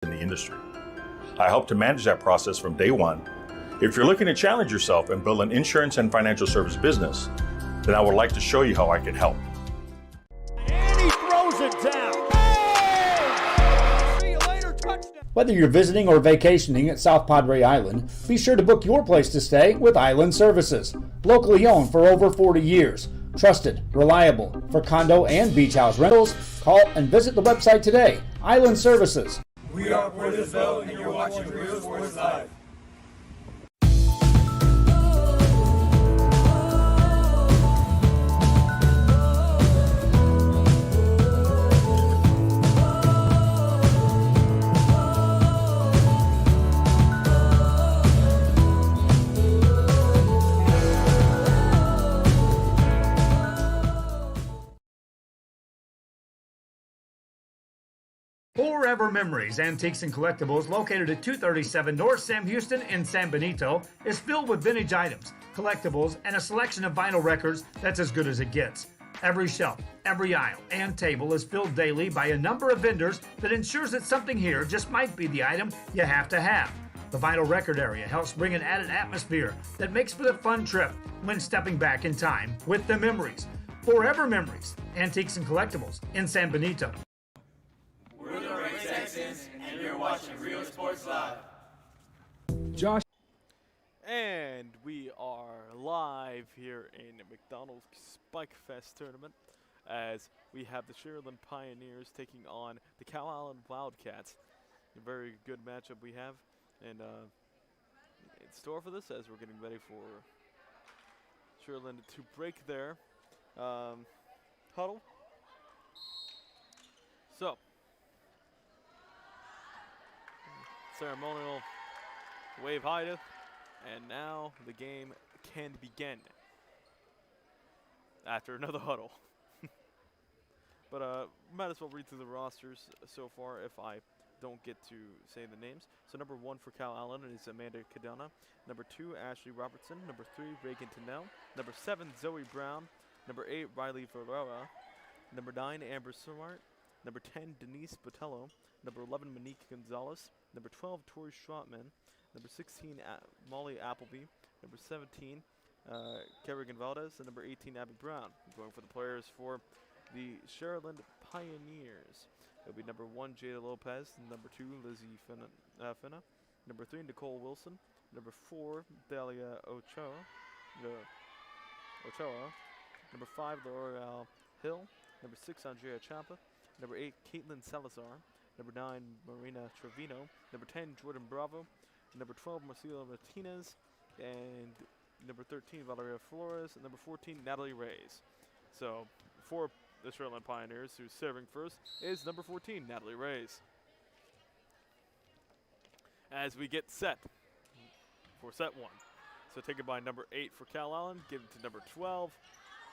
in the industry. I help to manage that process from day one. If you're looking to challenge yourself and build an insurance and financial service business, then I would like to show you how I can help. And he throws it down. Oh! See you later, touchdown. Whether you're visiting or vacationing at South Padre Island, be sure to book your place to stay with Island Services. Locally owned for over 40 years. Trusted, reliable for condo and beach house rentals. Call and visit the website today. Island Services. We are Portersville, and you're watching Real Sports Live. Forever Memories, Antiques and Collectibles, located at 237 North Sam Houston in San Benito, is filled with vintage items, collectibles, and a selection of vinyl records that's as good as it gets. Every shelf, every aisle, and table is filled daily by a number of vendors that ensures that something here just might be the item you have to have. The vinyl record area helps bring an added atmosphere that makes for a fun trip when stepping back in time with the memories. Forever Memories, Antiques and Collectibles in San Benito. We're the Red Texans, and you're watching Real Sports Live. Josh. And we are live here in McDonald's SPIKEFEST tournament as we have the Sharyland Pioneers taking on the Calallen Wildcats. A very good matchup we have, and in store for this as we're getting ready for Sharyland to break their huddle. So, ceremonial wave hideth, and now the game can begin after another huddle. But might as well read through the rosters so far if I don't get to say the names. So number 1 for Calallen is Amanda Cadena. Number 2, Ashley Robertson. Number 3, Reagan Tennell. Number 7, Zoe Brown. Number 8, Riley Ferreira. Number 9, Amber Smart. Number 10, Denise Botello. Number 11, Monique Gonzalez. Number 12, Tori Schrottman. Number 16, Molly Appleby. Number 17, Kerrigan Valdez. And number 18, Abby Brown. Going for the players for the Sharyland Pioneers. It'll be number 1, Jada Lopez. Number 2, Lizzie Finna. Number 3, Nicole Wilson. Number 4, Delia Ochoa. Number 5, L'Oreal Hill. Number 6, Andrea Champa. Number 8, Caitlin Salazar. Number 9, Marina Trevino. Number 10, Jordan Bravo. Number 12, Marcelo Martinez. And number 13, Valeria Flores. And number 14, Natalie Reyes. So, for the Sharyland Pioneers, who's serving first, is number 14, Natalie Reyes. As we get set for set 1. So taken by number 8 for Calallen, given to number 12,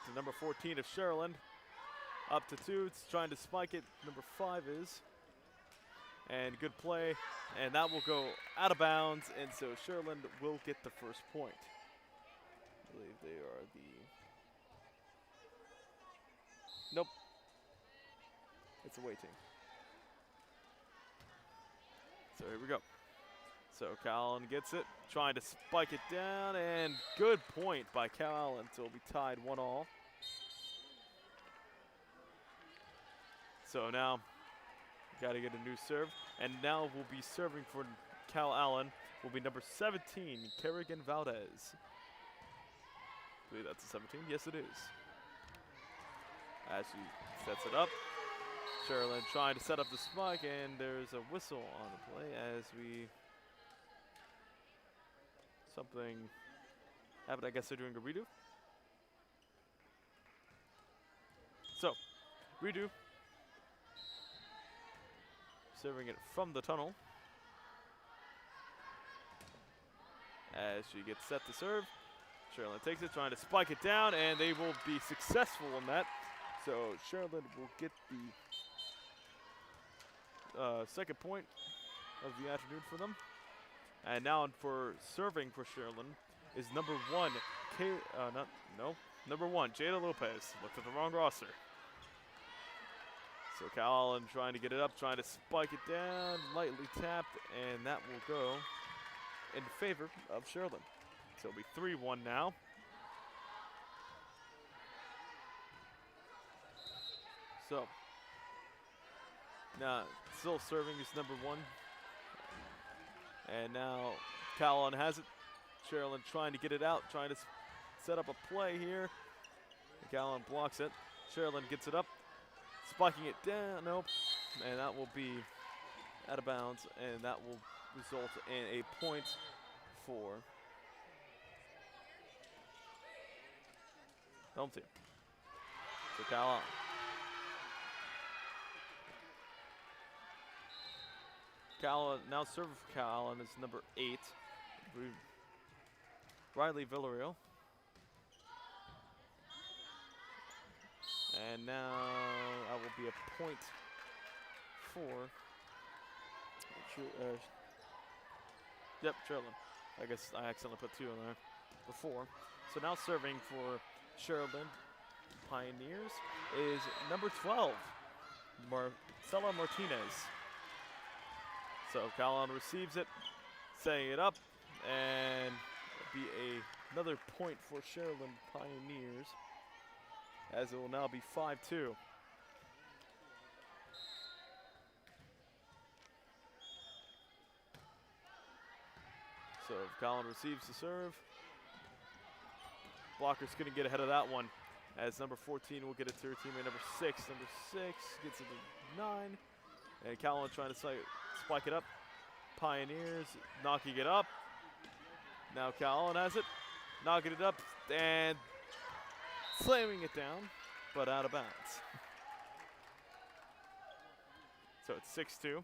to number 14 of Sharyland. Up to 2, it's trying to spike it, number 5 is. And good play, and that will go out of bounds, and so Sharyland will get the first point. I believe they are the... Nope. It's a away team. So here we go. So Calallen gets it, trying to spike it down, and good point by Calallen, so it'll be tied 1-1. So now, got to get a new serve, and now we'll be serving for Calallen. Will be number 17, Kerrigan Valdez. I believe that's a 17. Yes, it is. As she sets it up, Sharyland trying to set up the spike, and there's a whistle on the play as we something happened. I guess they're doing a redo. So, redo. Serving it from the tunnel. As she gets set to serve, Sharyland takes it, trying to spike it down, and they will be successful in that. So Sharyland will get the second point of the afternoon for them. And now for serving for Sharyland is number 1, number 1, Jada Lopez. Looked at the wrong roster. So Calallen trying to get it up, trying to spike it down, lightly tapped, and that will go in favor of Sharyland. So it'll be 3-1 now. So now still serving is number 1. And now Calallen has it. Sharyland trying to get it out, trying to set up a play here. Calallen blocks it. Sharyland gets it up, spiking it down. Nope. And that will be out of bounds, and that will result in a point for home team. So Calallen. Calallen now serving for Calallen is number 8, Riley Villarreal. And now that will be a point for Sharyland. I guess I accidentally put 2 in there before. So now serving for Sharyland Pioneers is number 12, Marcela Martinez. So Calallen receives it, setting it up, and it'll be another point for Sharyland Pioneers, as it will now be 5-2. So Calallen receives the serve. Blocker's going to get ahead of that one, as number 14 will get it to her teammate number 6. Number 6 gets it to 9. And Calallen trying to spike it up. Pioneers knocking it up. Now Calallen has it, knocking it up and slamming it down, but out of bounds. So it's 6-2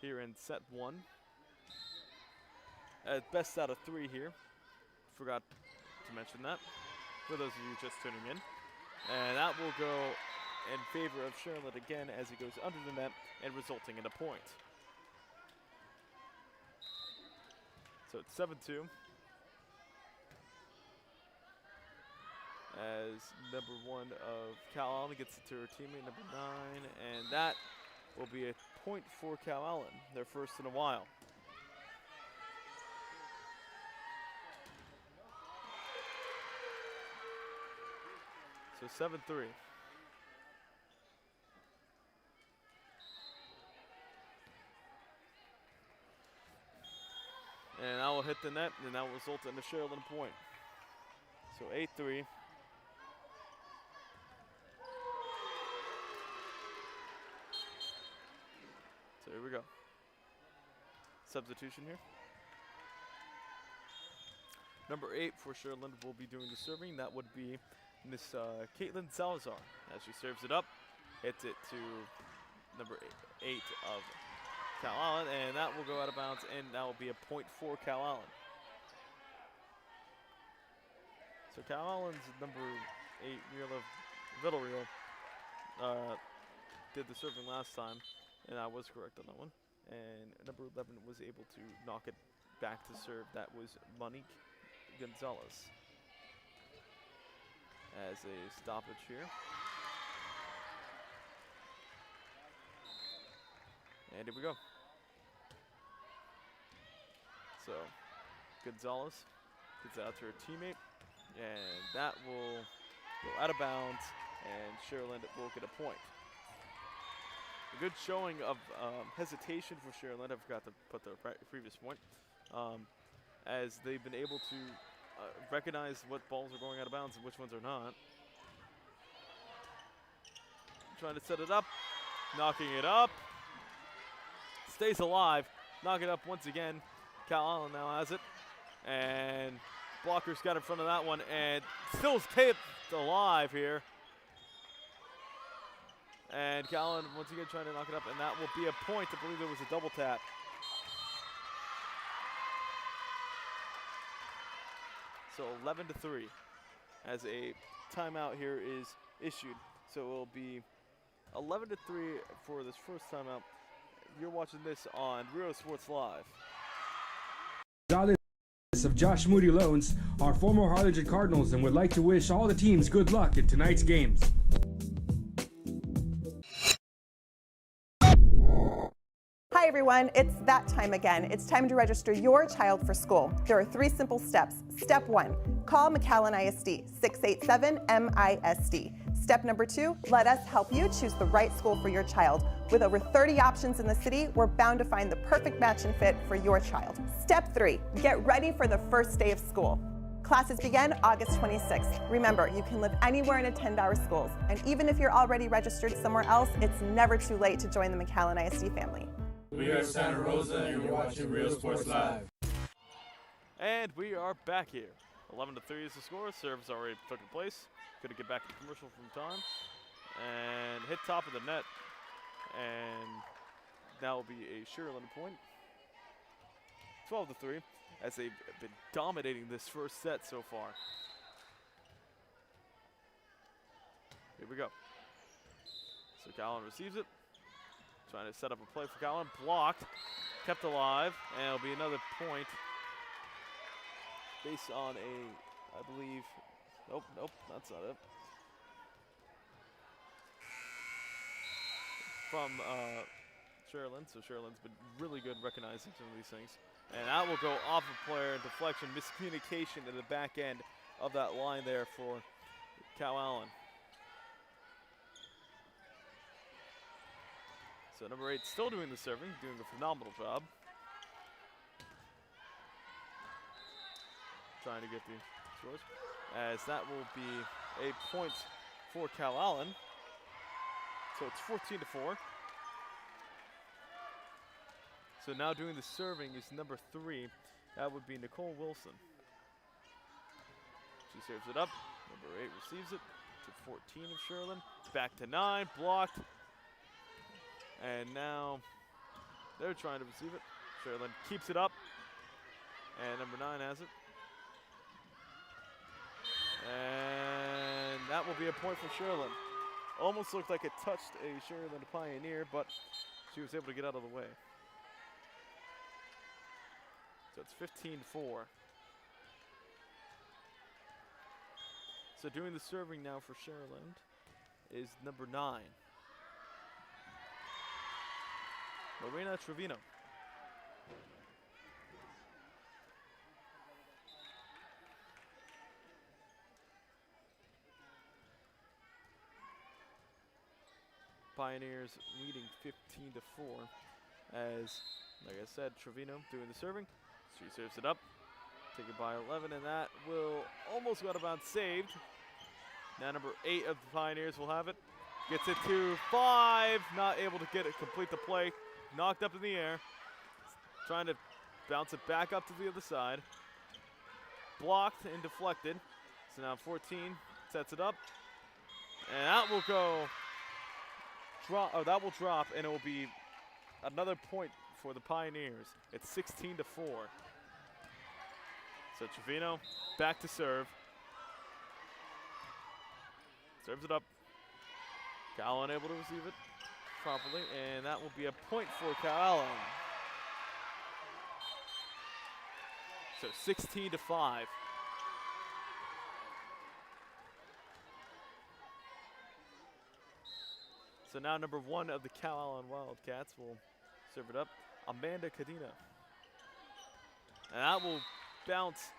here in set 1. At best out of 3 here. Forgot to mention that for those of you just tuning in. And that will go in favor of Sharyland again, as it goes under the net and resulting in a point. So it's 7-2. As number 1 of Calallen gets it to her teammate, number 9, and that will be a point for Calallen, their first in a while. So 7-3. And that will hit the net, and that will result in a Sharyland point. So 8-3. So here we go. Substitution here. Number 8 for Sharyland will be doing the serving. That would be Miss Caitlin Salazar, as she serves it up, hits it to number 8 of Calallen, and that will go out of bounds, and that will be a point for Calallen. So Calallen's number 8, Villarreal, did the serving last time, and I was correct on that one. And number 11 was able to knock it back to serve. That was Monique Gonzalez. As a stoppage here. And here we go. So Gonzalez gets out to her teammate, and that will go out of bounds, and Sharyland will get a point. A good showing of hesitation for Sharyland. I forgot to put the previous point. As they've been able to recognize what balls are going out of bounds and which ones are not. Trying to set it up, knocking it up. Stays alive, knock it up once again. Calallen now has it, and Blocker's got in front of that one, and still taped alive here. And Calallen once again trying to knock it up, and that will be a point. I believe there was a double tap. So 11-3, as a timeout here is issued. So it will be 11-3 for this first timeout. You're watching this on Rio Sports Live. Of Josh Moody Loans are former Harlingen Cardinals and would like to wish all the teams good luck in tonight's games. Hi everyone, it's that time again. It's time to register your child for school. There are 3 simple steps. Step 1, call McAllen ISD, 687-MISD. Step number 2, let us help you choose the right school for your child. With over 30 options in the city, we're bound to find the perfect match and fit for your child. Step 3, get ready for the first day of school. Classes begin August 26th. Remember, you can live anywhere and attend our schools. And even if you're already registered somewhere else, it's never too late to join the McAllen ISD family. We are Santa Rosa, and you're watching Real Sports Live. And we are back here. 11-3 is the score. Serve's already took place. Gonna get back to commercial from time. And hit top of the net. And that will be a Sharyland point. 12-3, as they've been dominating this first set so far. Here we go. So Calallen receives it. Trying to set up a play for Calallen. Blocked. Kept alive. And it'll be another point. Based on a, I believe, nope, that's not it. From Sharyland. So Sharyland's been really good recognizing some of these things. And that will go off a player in deflection. Miscommunication in the back end of that line there for Calallen. So number 8 still doing the serving, doing a phenomenal job. Trying to get the scores. As that will be a point for Calallen. So it's 14-4. So now doing the serving is number 3. That would be Nicole Wilson. She serves it up. Number 8 receives it to 14 of Sharyland. Back to 9, blocked. And now they're trying to receive it. Sharyland keeps it up. And number 9 has it. And that will be a point for Sharyland. Almost looked like it touched a Sharyland Pioneer, but she was able to get out of the way. So it's 15-4. So doing the serving now for Sharyland is number 9. Lorena Trevino. Pioneers leading 15-4 as, like I said, Trevino doing the serving. She serves it up, taken by 11, and that will almost got about saved. Now number 8 of the Pioneers will have it. Gets it to 5, not able to get it, complete the play. Knocked up in the air. Trying to bounce it back up to the other side. Blocked and deflected. So now 14 sets it up. And that will go, that will drop, and it will be another point for the Pioneers. It's 16-4. So Trevino back to serve. Serves it up. Calallen unable to receive it properly, and that will be a point for Calallen. So 16-5. So now number 1 of the Calallen Wildcats will serve it up, Amanda Cadena. And that will bounce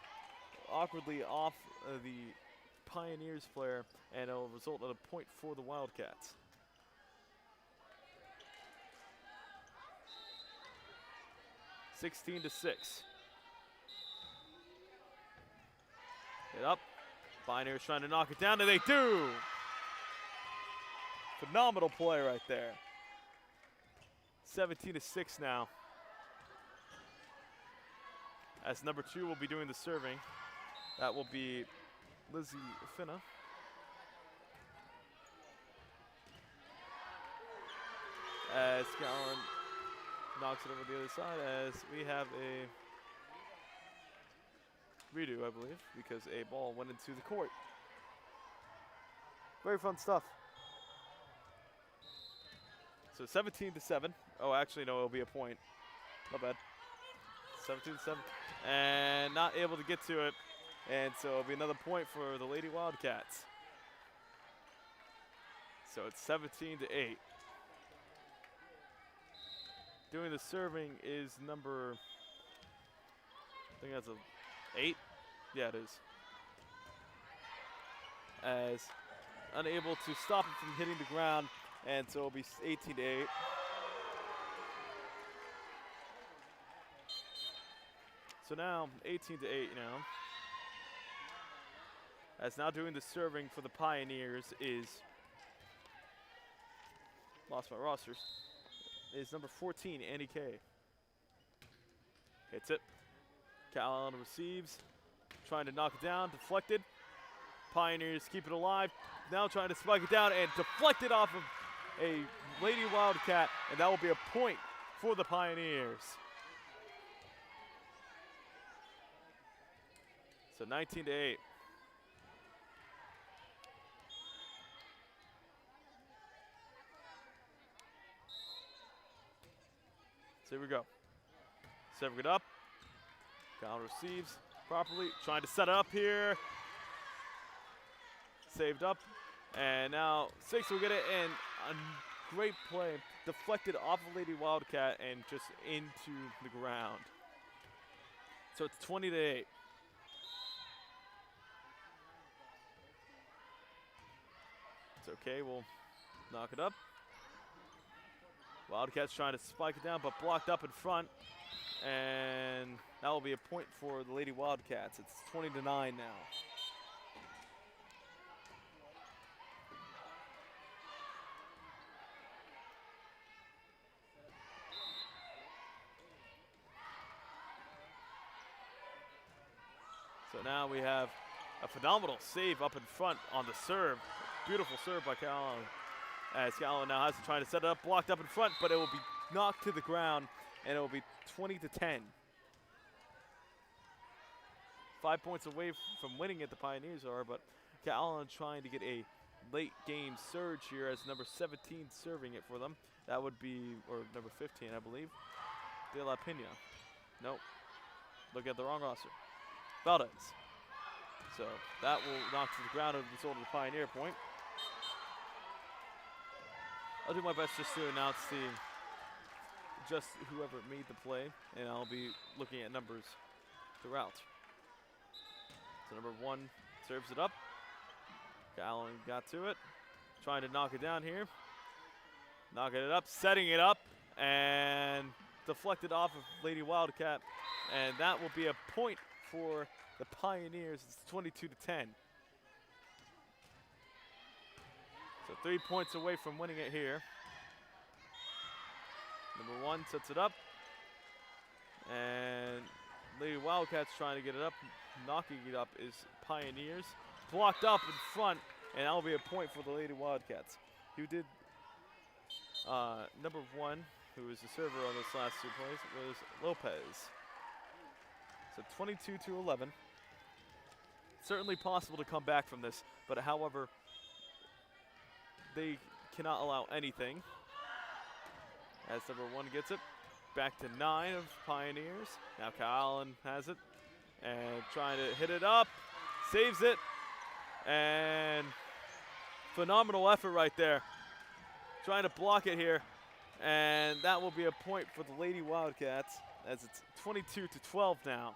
awkwardly off the Pioneers player, and it will result in a point for the Wildcats. (16-6). Hit up. Pioneers trying to knock it down, and they do. Phenomenal play right there. 17-6 now. As number 2 will be doing the serving. That will be Lizzie Finna. As Calallen knocks it over the other side, as we have a redo, I believe, because a ball went into the court. Very fun stuff. So 17-7. Oh, actually, no, it'll be a point. Not bad. 17-7. And not able to get to it. And so it'll be another point for the Lady Wildcats. So it's 17-8. Doing the serving is number, I think that's a 8. Yeah, it is. As unable to stop it from hitting the ground, and so it'll be 18-8. So now 18-8 now. As now doing the serving for the Pioneers is, lost my rosters, is number 14, Andy Kay. Hits it. Calallen receives, trying to knock it down, deflected. Pioneers keep it alive. Now trying to spike it down and deflect it off of a Lady Wildcat, and that will be a point for the Pioneers. So 19-8. So here we go. Serving it up. Calallen receives properly, trying to set it up here. Saved up, and now 6 will get it, and a great play. Deflected off of Lady Wildcat and just into the ground. So it's 20-8. It's okay, we'll knock it up. Wildcats trying to spike it down, but blocked up in front. And that will be a point for the Lady Wildcats. It's 20-9 now. So now we have a phenomenal save up in front on the serve. Beautiful serve by Calallen. As Calallen now has to try to set it up, blocked up in front, but it will be knocked to the ground, and it will be 20-10. 5 points away from winning it, the Pioneers are, but Calallen trying to get a late game surge here as number 17 serving it for them. That would be, or number 15, I believe, De La Pena. Nope. Look at the wrong roster. Valdez. So that will knock to the ground as a result of the Pioneer point. I'll do my best just to announce just whoever made the play, and I'll be looking at numbers throughout. So number 1 serves it up. Calallen got to it, trying to knock it down here. Knocking it up, setting it up, and deflected off of Lady Wildcat, and that will be a point for the Pioneers. It's 22-10. So 3 points away from winning it here. Number 1 sets it up, and Lady Wildcats trying to get it up. Knocking it up is Pioneers. Blocked up in front, and that will be a point for the Lady Wildcats. Who did number 1, who was the server on this last 2 plays, was Lopez. So 22-11. Certainly possible to come back from this, but however, they cannot allow anything. As number 1 gets it, back to 9 of Pioneers. Now Calallen has it, and trying to hit it up, saves it, and phenomenal effort right there. Trying to block it here, and that will be a point for the Lady Wildcats as it's 22-12 now.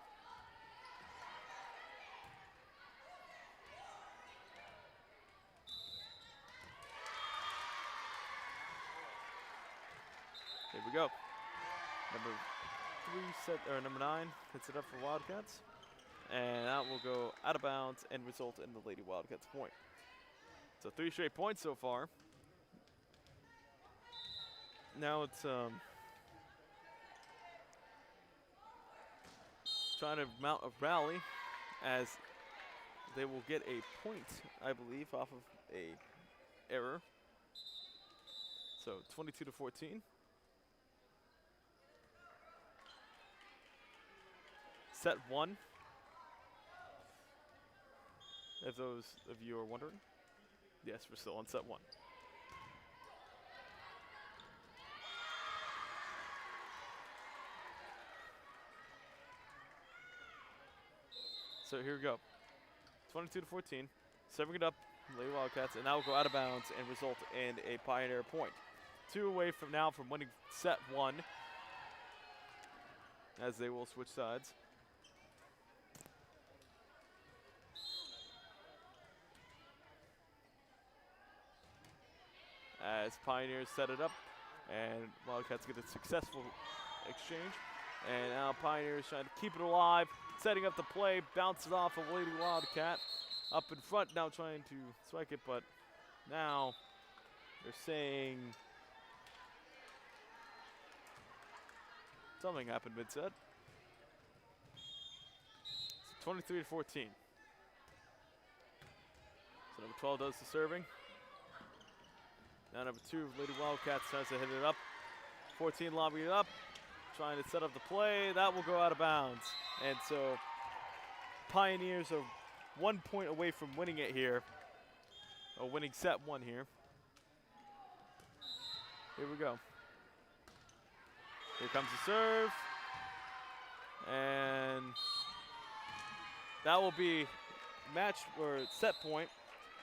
Here we go. Number 9 hits it up for Wildcats, and that will go out of bounds and result in the Lady Wildcats point. So 3 straight points so far. Now it's trying to mount a rally as they will get a point, I believe, off of a error. So 22-14. Set 1, if those of you are wondering. Yes, we're still on set 1. So here we go. 22-14, serving it up, Lady Wildcats, and that will go out of bounds and result in a Pioneer point. 2 away from now from winning set 1, as they will switch sides. As Pioneers set it up, and Wildcats get a successful exchange. And now Pioneers trying to keep it alive, setting up the play, bounces off of Lady Wildcat. Up in front now trying to strike it, but now they're saying something happened mid-set. It's 23-14. So number 12 does the serving. Now number 2, Lady Wildcats tries to hit it up. 14 lobbing it up, trying to set up the play. That will go out of bounds. And so Pioneers are 1 point away from winning it here. Or winning set 1 here. Here we go. Here comes the serve. And that will be match or set point.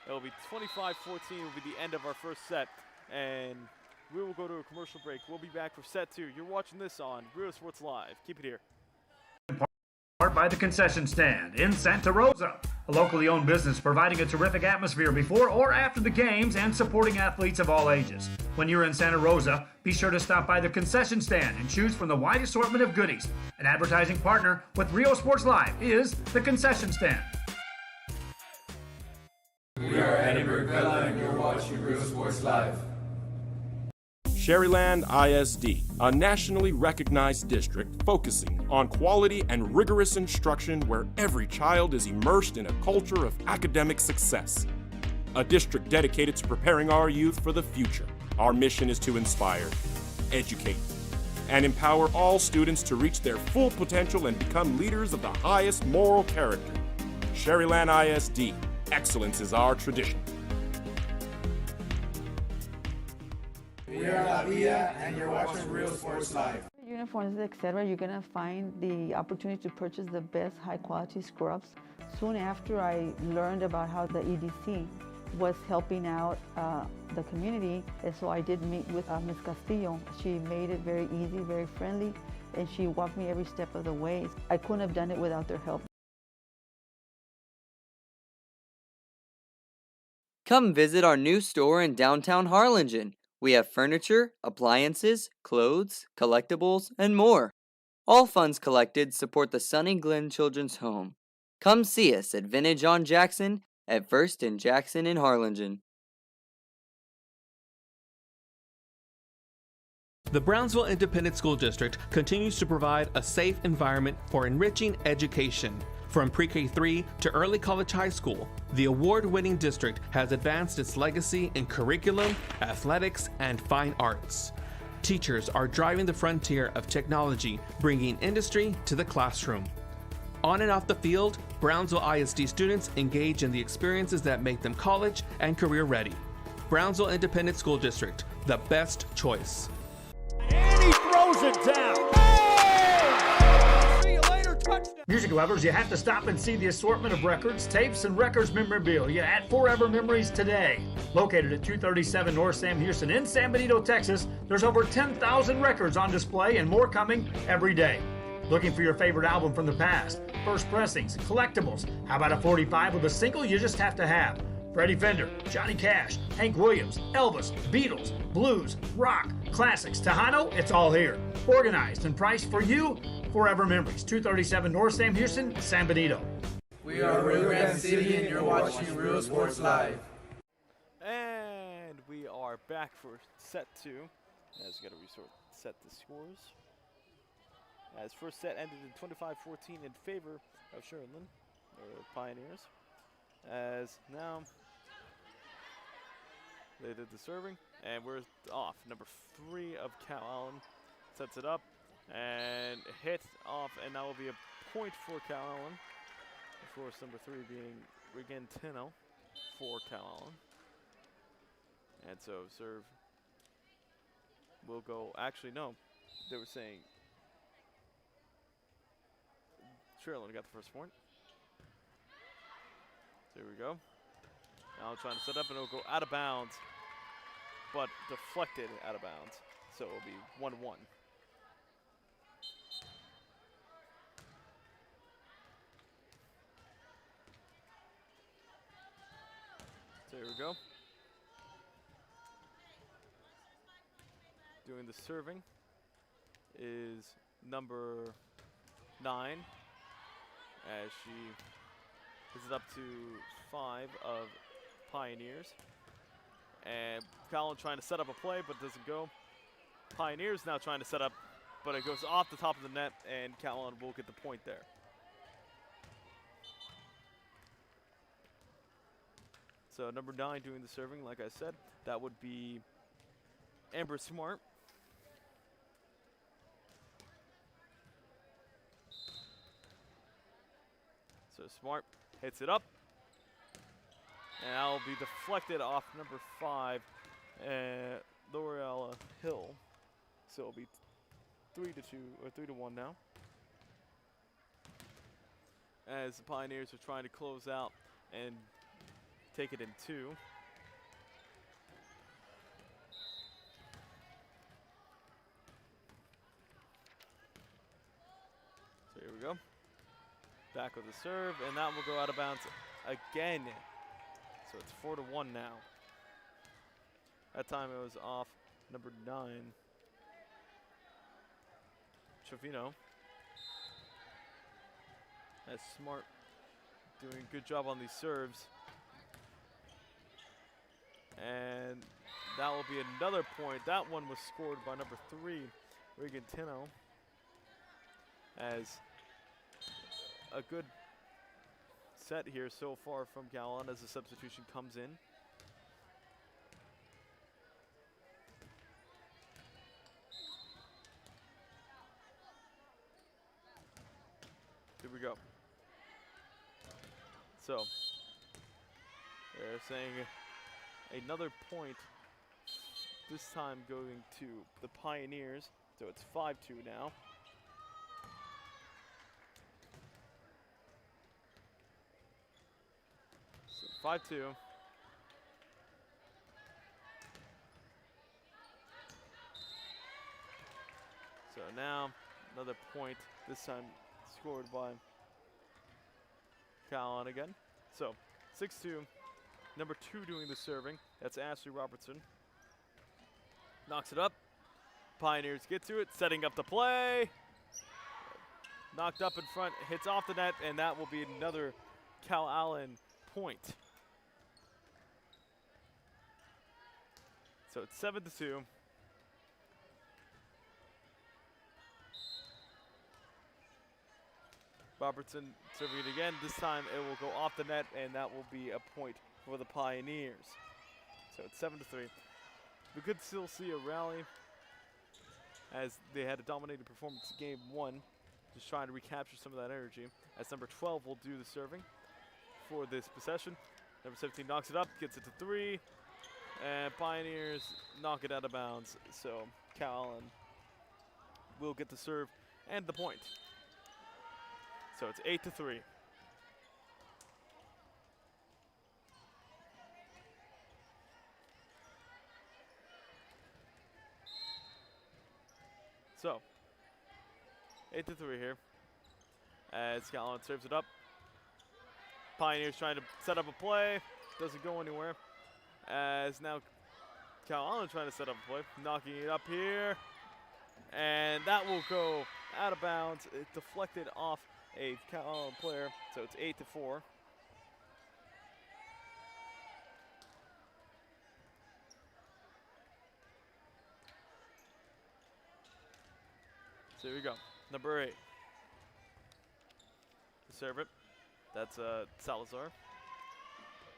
It will be 25-14 will be the end of our first set. And we will go to a commercial break. We'll be back for set 2. You're watching this on Rio Sports Live. Keep it here. By the concession stand in Santa Rosa, a locally owned business providing a terrific atmosphere before or after the games and supporting athletes of all ages. When you're in Santa Rosa, be sure to stop by the concession stand and choose from the wide assortment of goodies. An advertising partner with Rio Sports Live is the concession stand. We are Edinburgh Villa and you're watching Rio Sports Live. Sharyland ISD, a nationally recognized district focusing on quality and rigorous instruction where every child is immersed in a culture of academic success. A district dedicated to preparing our youth for the future. Our mission is to inspire, educate, and empower all students to reach their full potential and become leaders of the highest moral character. Sharyland ISD, excellence is our tradition. We are La Vida and you're watching Rio Sports Live. Uniforms, etc., you're going to find the opportunity to purchase the best high-quality scrubs. Soon after I learned about how the EDC was helping out the community, and so I did meet with Ms. Castillo. She made it very easy, very friendly, and she walked me every step of the way. I couldn't have done it without their help. Come visit our new store in downtown Harlingen. We have furniture, appliances, clothes, collectibles, and more. All funds collected support the Sunny Glen Children's Home. Come see us at Vintage on Jackson at First and Jackson in Harlingen. The Brownsville Independent School District continues to provide a safe environment for enriching education. From pre-K3 to early college high school, the award-winning district has advanced its legacy in curriculum, athletics, and fine arts. Teachers are driving the frontier of technology, bringing industry to the classroom. On and off the field, Brownsville ISD students engage in the experiences that make them college and career ready. Brownsville Independent School District, the best choice. And he throws it down. See you later, touchdown. Music lovers, you have to stop and see the assortment of records, tapes, and records memorabilia at Forever Memories today. Located at 237 North Sam Houston in San Benito, Texas, there's over 10,000 records on display and more coming every day. Looking for your favorite album from the past, first pressings, collectibles. How about a 45 with a single you just have to have? Freddie Fender, Johnny Cash, Hank Williams, Elvis, Beatles, blues, rock, classics, Tejano, it's all here. Organized and priced for you. Forever Memories, 237 North Sam Houston, San Benito. We are Rio Grande City and you're watching Rio Sports Live. And we are back for set 2. As we got to set the scores. As first set ended in 25-14 in favor of Sharyland, or Pioneers. As now they did the serving, and we're off. Number 3 of Calallen sets it up and hit off, and that will be a point for Calallen. Of course, number 3 being Regentino for Calallen. And so serve will go, actually no, they were saying Sharyland got the first point. There we go. Now trying to set up and it'll go out of bounds, but deflected out of bounds. So it'll be 1-1. we go. Doing the serving is number 9, as she is it up to 5 of Pioneers. And Calallen trying to set up a play, but doesn't go. Pioneers now trying to set up, but it goes off the top of the net, and Calallen will get the point there. So number 9 doing the serving, like I said, that would be Amber Smart. So Smart hits it up, and that will be deflected off number 5, L'Oreal Hill. So it'll be 3-2 or 3-1 now, as the Pioneers are trying to close out and take it in 2. So here we go. Back with the serve, and that will go out of bounds again. So it's 4-1 now. That time it was off number 9, Trevino. That's Smart doing a good job on these serves. And that will be another point. That one was scored by number 3, Rigantino. As a good set here so far from Calallen as the substitution comes in. Here we go. So they're saying another point, this time going to the Pioneers. So it's 5-2 now. So 5-2. So now another point, this time scored by Calallen again. So 6-2. Number 2 doing the serving. That's Ashley Robertson. Knocks it up. Pioneers get to it, setting up the play. Knocked up in front, hits off the net, and that will be another Calallen point. So it's 7-2. Robertson serving it again. This time it will go off the net, and that will be a point for the Pioneers. So it's 7-3. We could still see a rally, as they had a dominating performance in game 1. Just trying to recapture some of that energy, as number 12 will do the serving for this possession. Number 17 knocks it up, gets it to 3, and Pioneers knock it out of bounds. So Calallen will get the serve and the point. So it's 8-3. So 8-3 here, as Calallen serves it up. Pioneers trying to set up a play, doesn't go anywhere. As now Calallen trying to set up a play, knocking it up here, and that will go out of bounds. It deflected off a Calallen player, so it's 8-4. So here we go. Number 8. To serve it. That's Salazar.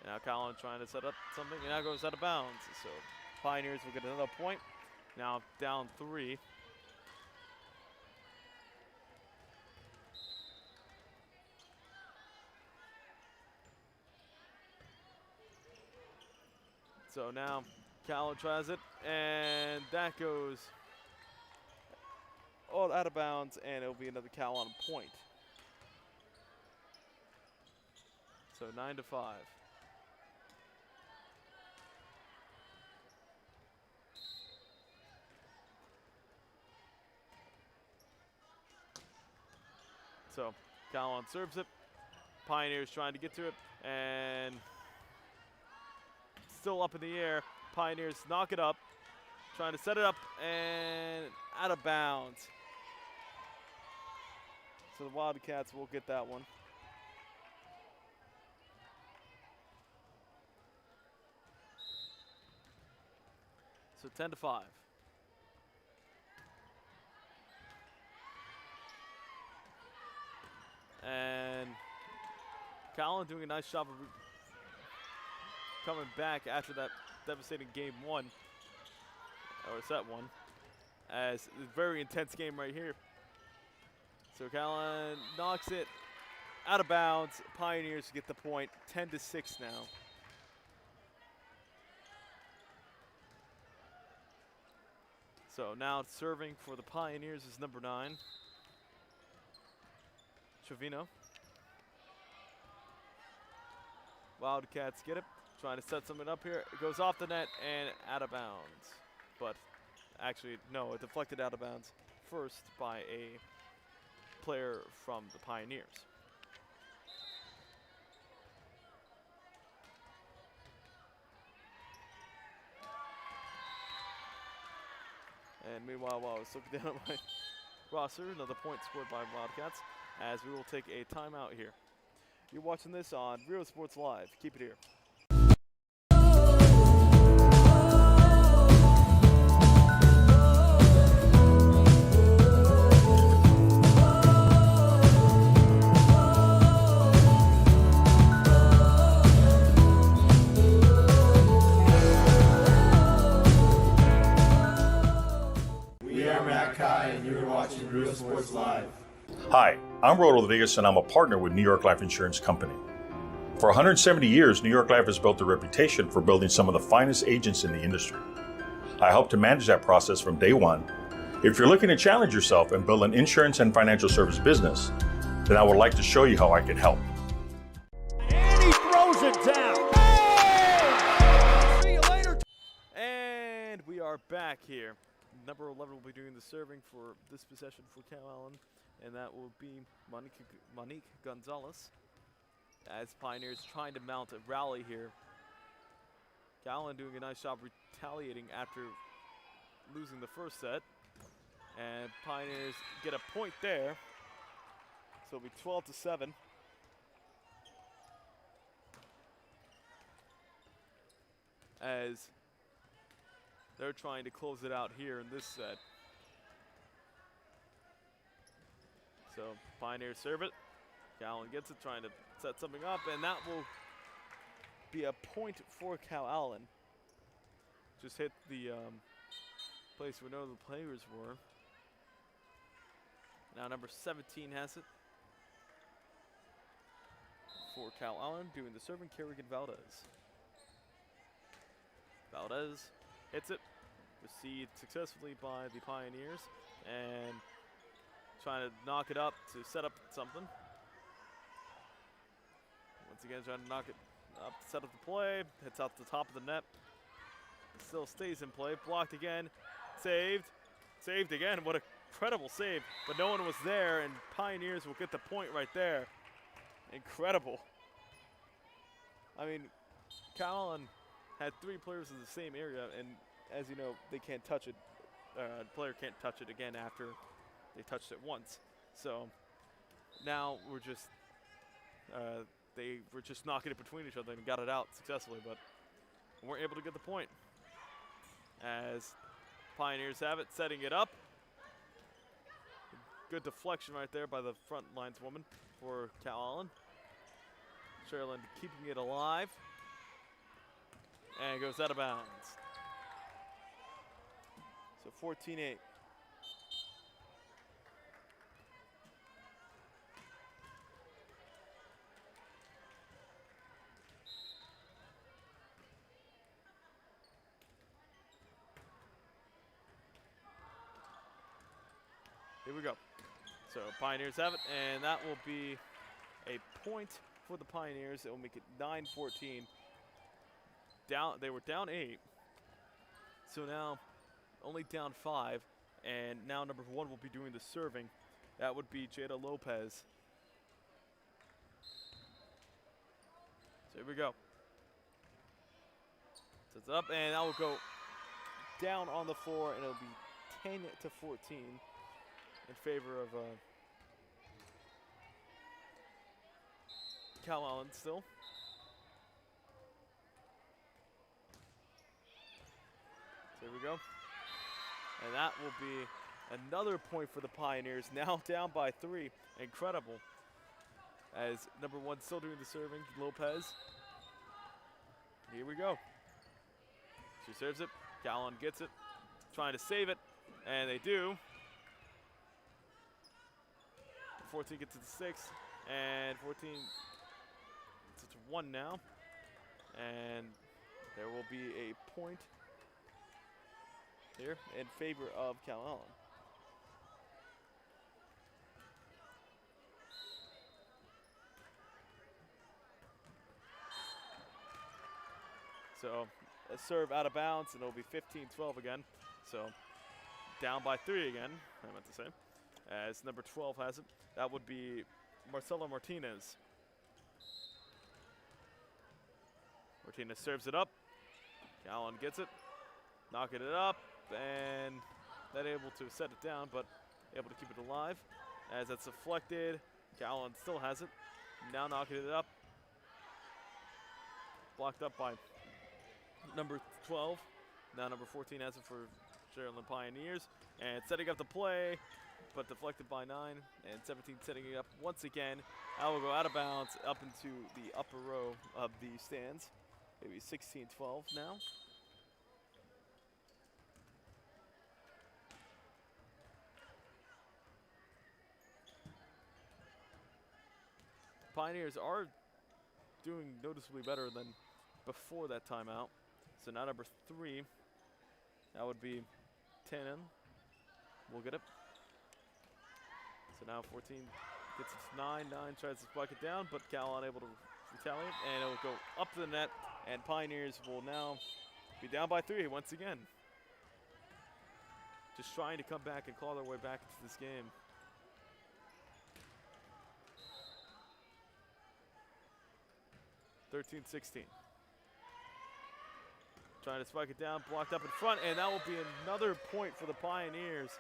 And now Calallen trying to set up something, and now goes out of bounds. So Pioneers will get another point. Now down 3. So now Calallen tries it, and that goes all out of bounds, and it'll be another Calallen point. So 9-5. So Calallen serves it. Pioneers trying to get to it, and still up in the air. Pioneers knock it up. Trying to set it up and out of bounds. So the Wildcats will get that one. So 10-5. And Calallen doing a nice job of coming back after that devastating game one, or set one, as a very intense game right here. So Calallen knocks it out of bounds. Pioneers get the point, 10-6 now. So now serving for the Pioneers is number 9, Trevino. Wildcats get it, trying to set something up here. It goes off the net and out of bounds. But actually, no, it deflected out of bounds first by a player from the Pioneers. And meanwhile, while I was looking down at my roster, another point scored by Wildcats, as we will take a timeout here. You're watching this on Real Sports Live. Keep it here. We are Matt Kai, and you're watching Real Sports Live. Hi, I'm Rodo Rodriguez, and I'm a partner with New York Life Insurance Company. For 170 years, New York Life has built a reputation for building some of the finest agents in the industry. I help to manage that process from day one. If you're looking to challenge yourself and build an insurance and financial service business, then I would like to show you how I can help. And he throws it down. Oh! See you later. And we are back here. Number 11 will be doing the serving for this possession for Calallen, and that will be Monique Gonzalez, as Pioneers trying to mount a rally here. Calallen doing a nice job retaliating after losing the first set, and Pioneers get a point there, so it'll be 12-7. As they're trying to close it out here in this set. So Pioneers serve it. Calallen gets it, trying to set something up, and that will be a point for Calallen. Just hit the place where no other players were. Now number 17 has it for Calallen, doing the serving, Kerrigan Valdez. Valdez hits it, received successfully by the Pioneers, and trying to knock it up to set up something. Once again, trying to knock it up, set up the play, hits out the top of the net. Still stays in play, blocked again, saved again. What a incredible save, but no one was there, and Pioneers will get the point right there. Incredible. I mean, Calallen had 3 players in the same area, and as you know, they can't touch it. The player can't touch it again after they touched it once. So now we're just, they were just knocking it between each other and got it out successfully, but weren't able to get the point. As Pioneers have it, setting it up. Good deflection right there by the front lines woman for Calallen. Sharyland keeping it alive. And goes out of bounds. So 14-8. Here we go. So Pioneers have it, and that will be a point for the Pioneers. It will make it 9-14. Down, they were down 8, so now only down 5, and now number 1 will be doing the serving. That would be Jada Lopez. So here we go. Sets it up, and that will go down on the floor, and it'll be 10-14 in favor of Calallen still. There we go. And that will be another point for the Pioneers, now down by 3. Incredible. As number 1 still doing the serving, Lopez. Here we go. She serves it. Calallen gets it. Trying to save it. And they do. 14 gets it to 6. And 14 gets it to 1 now. And there will be a point here in favor of Calallen. So a serve out of bounds, and it'll be 15-12 again. So down by 3 again, I meant to say, as number 12 has it. That would be Marcelo Martinez. Martinez serves it up. Calallen gets it, knocking it up, and not able to set it down, but able to keep it alive. As that's deflected, Calallen still has it. Now knocking it up. Blocked up by number 12. Now number 14 has it for Sharyland Pioneers. And setting up the play, but deflected by 9. And 17 setting it up once again. That will go out of bounds up into the upper row of the stands. Maybe 16-12 now. Pioneers are doing noticeably better than before that timeout. So now number 3, that would be Tannen. We'll get it. So now 14 gets it to 9. 9 tries to spike it down, but Cal unable to retaliate, and it will go up to the net, and Pioneers will now be down by 3 once again. Just trying to come back and claw their way back into this game. (13-16). Trying to spike it down, blocked up in front, and that will be another point for the Pioneers.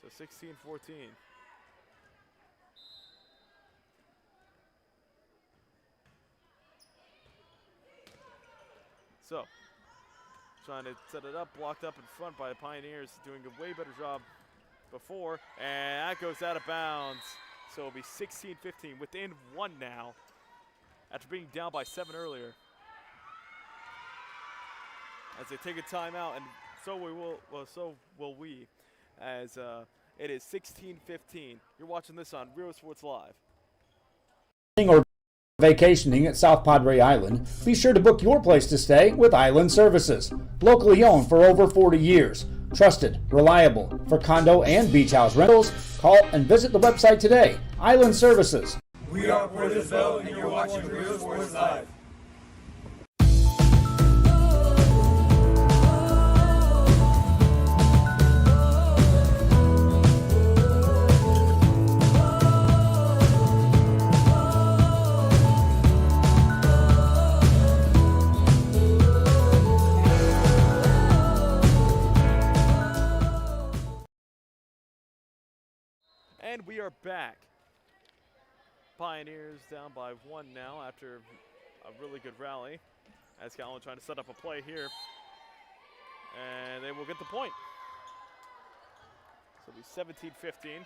So 16-14. So, trying to set it up, blocked up in front by the Pioneers, doing a way better job before, and that goes out of bounds. So it'll be 16-15, within 1 now, after being down by 7 earlier. As they take a timeout, and so will we, as it is 16-15. You're watching this on Real Sports Live. Or vacationing at South Padre Island, be sure to book your place to stay with Island Services. Locally owned for over 40 years. Trusted, reliable for condo and beach house rentals. Call and visit the website today. Island Services. We are Portersville, and you're watching Real Sports Live. And we are back. Pioneers down by 1 now after a really good rally. As Calallen trying to set up a play here. And they will get the point. So it'll be 17-15.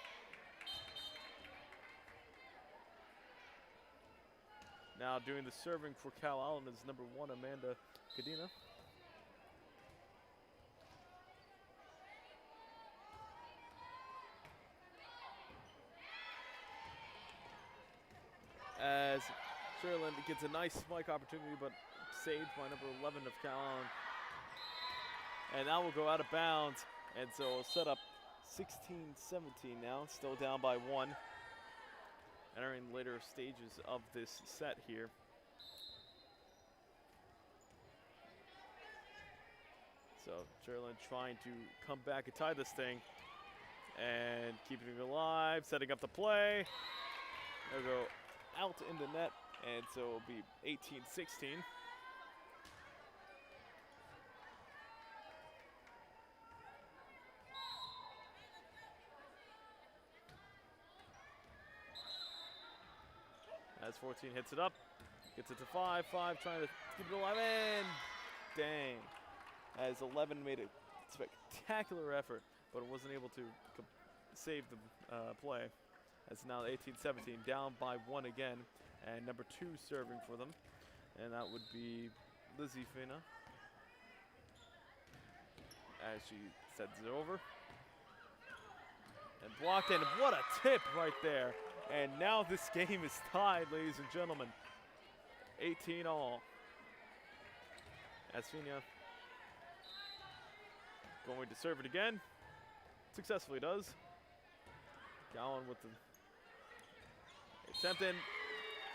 Now doing the serving for Calallen is number 1, Amanda Cadena. As Sharyland gets a nice spike opportunity, but saved by number 11 of Calallen. And that will go out of bounds, and so it'll set up 16-17 now, still down by 1. Entering later stages of this set here. So Sharyland trying to come back and tie this thing, and keeping it alive, setting up the play. They'll go out in the net, And so it'll be 18-16. As 14 hits it up, gets it to 5, trying to keep it alive, and dang. As 11 made a spectacular effort, but it wasn't able to save the play. As now 18-17, down by 1 again, and number 2 serving for them, and that would be Lizzie Fina. As she sends it over. And blocked, and what a tip right there. And now this game is tied, ladies and gentlemen. 18 all. As Fina going to serve it again. Successfully does. Calallen with the attempt, and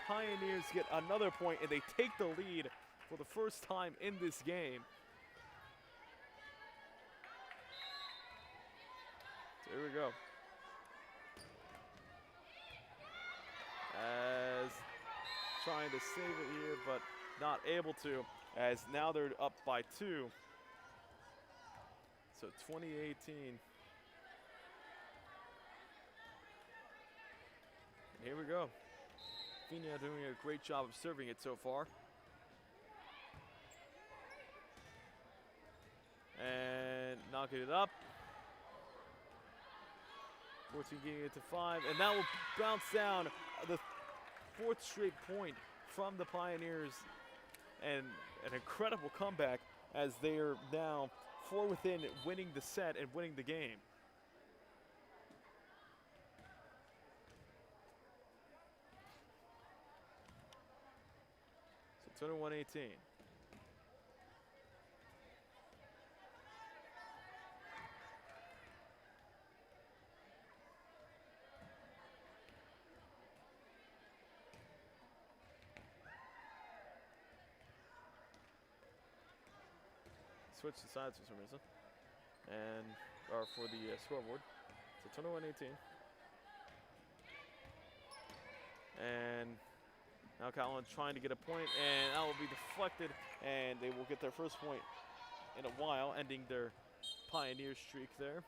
Pioneers get another point, and they take the lead for the first time in this game. So here we go. As trying to save it here, but not able to, as now they're up by 2. So 2018. Here we go. Fina doing a great job of serving it so far. And knocking it up. 14 getting it to 5, and that will bounce down. The 4th straight point from the Pioneers, and an incredible comeback as they are now 4 within, winning the set and winning the game. So 21-18. Switch the sides for some reason, or for the scoreboard. So 21-18. And now Calallen trying to get a point, and that will be deflected, and they will get their first point in a while, ending their Pioneer streak there.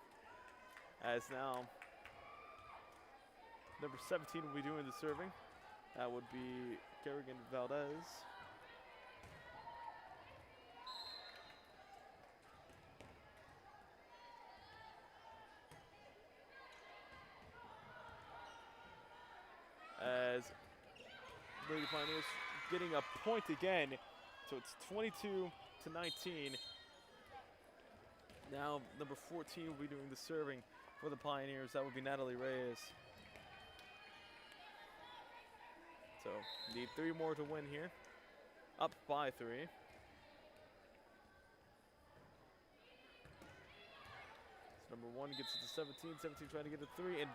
As now number 17 will be doing the serving. That would be Kerrigan Valdez. As Lady Pioneers getting a point again, so it's 22-19. Now number 14 will be doing the serving for the Pioneers. That would be Natalie Reyes. So need 3 more to win here. Up by 3. So number 1 gets it to 17. 17 trying to get a 3 and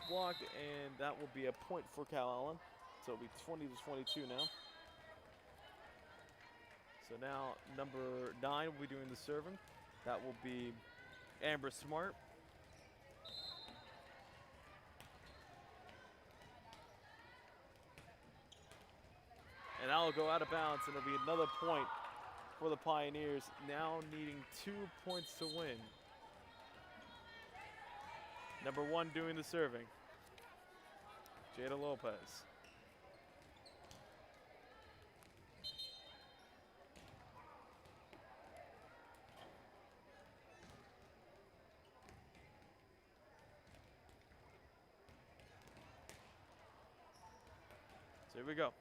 blocked, and that will be a point for Calallen. So it'll be 20-22 now. So now number 9 will be doing the serving. That will be Amber Smart. And that will go out of bounds, and it'll be another point for the Pioneers, now needing 2 points to win. Number 1 doing the serving, Jada Lopez. So here we go.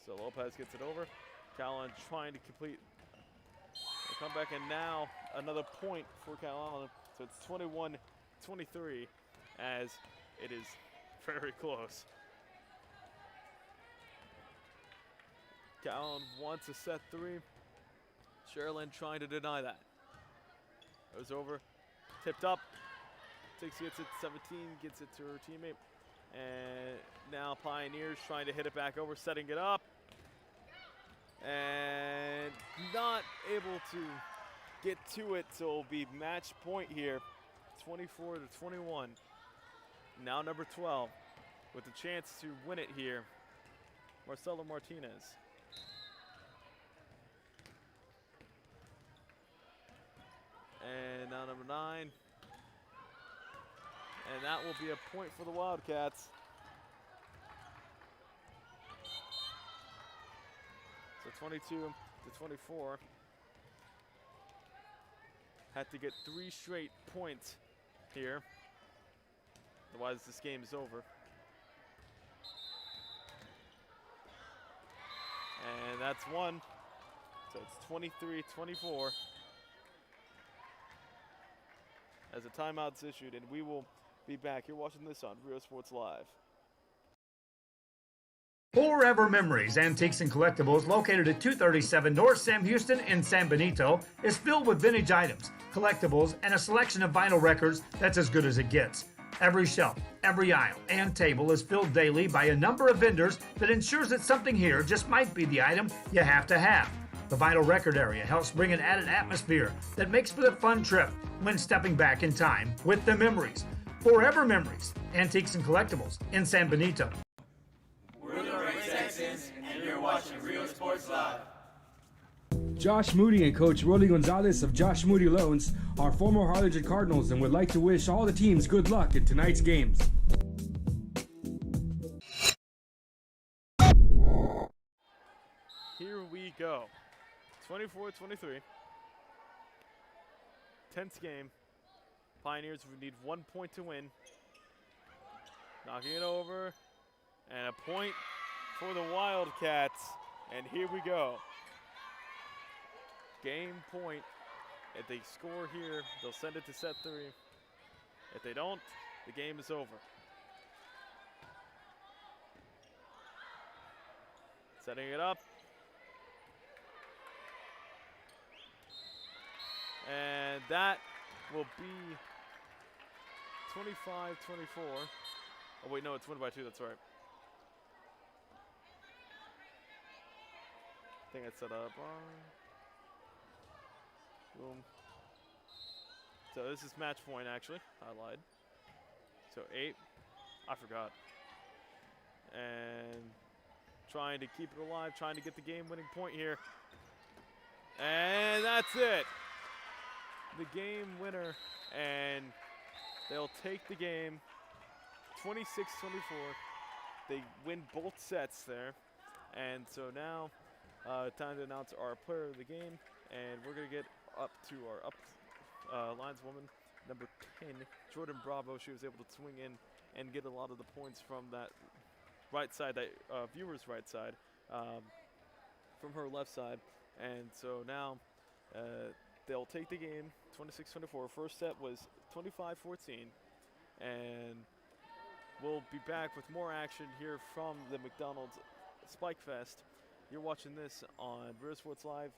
So Lopez gets it over. Calallen trying to complete the comeback, and now another point for Calallen. So it's 21-23 as it is very close. Calallen wants a set 3. Sharyland trying to deny that. Goes over, tipped up. 6 gets it, 17 gets it to her teammate. And now Pioneers trying to hit it back over, setting it up. And not able to get to it, so it'll be match point here, 24-21. Now number 12 with a chance to win it here, Marcelo Martinez. And now number 9. And that will be a point for the Wildcats. So 22 to 24. Had to get 3 straight points here. Otherwise, this game is over. And that's 1. So it's 23-24. As a timeout's issued, and we will be back. You're watching this on Rio Sports Live. Forever Memories Antiques and Collectibles, located at 237 North Sam Houston in San Benito, is filled with vintage items, collectibles, and a selection of vinyl records that's as good as it gets. Every shelf, every aisle, and table is filled daily by a number of vendors that ensures that something here just might be the item you have to have. The vinyl record area helps bring an added atmosphere that makes for the fun trip when stepping back in time with the memories. Forever Memories, Antiques and Collectibles in San Benito. We're the Red Texans, and you're watching Rio Sports Live. Josh Moody and Coach Rolly Gonzalez of Josh Moody Loans are former Harlingen Cardinals and would like to wish all the teams good luck in tonight's games. Here we go. 24-23. Tense game. Pioneers would need 1 point to win. Knocking it over. And a point for the Wildcats. And here we go. Game point. If they score here, they'll send it to set 3. If they don't, the game is over. Setting it up. And that will be 25-24. Oh wait, no, it's win by 2, that's right. I think I set up. Boom. So this is match point, actually. I lied. So 8. I forgot. And trying to keep it alive, trying to get the game-winning point here. And that's it. The game winner, and they'll take the game 26-24. They win both sets there. And so now time to announce our player of the game, and we're going to get up to our lineswoman, number 10, Jordan Bravo. She was able to swing in and get a lot of the points from that right side, that viewer's right side, from her left side. And so now they'll take the game 26-24. First set was 25-14. And we'll be back with more action here from the McDonald's SPIKEFEST. You're watching this on Rio Sports Live.